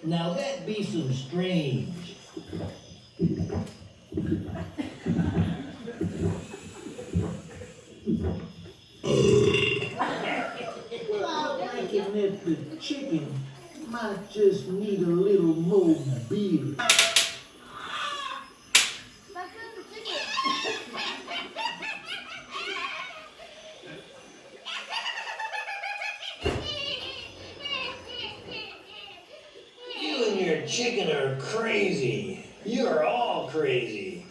Now that be some strange. Well, I reckon that the chicken might just need a little more beer. You and your chicken are crazy. You're all crazy.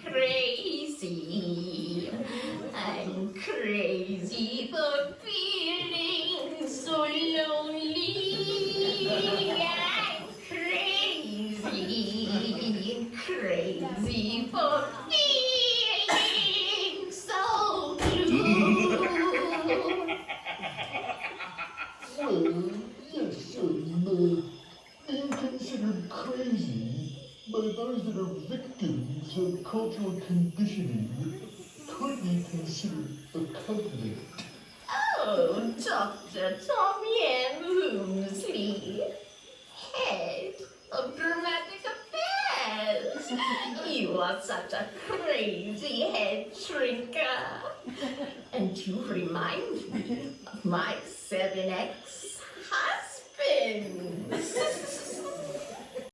Crazy. I'm crazy for feeling so lonely. I'm crazy, crazy for feeling so blue. Well, yes, being considered crazy by those that are victims of cultural conditioning could be considered a compliment. Oh, Dr. Tom Yen Woomsley, head of dramatic affairs. You are such a crazy head shrinker. And you remind me of my 7X husbands.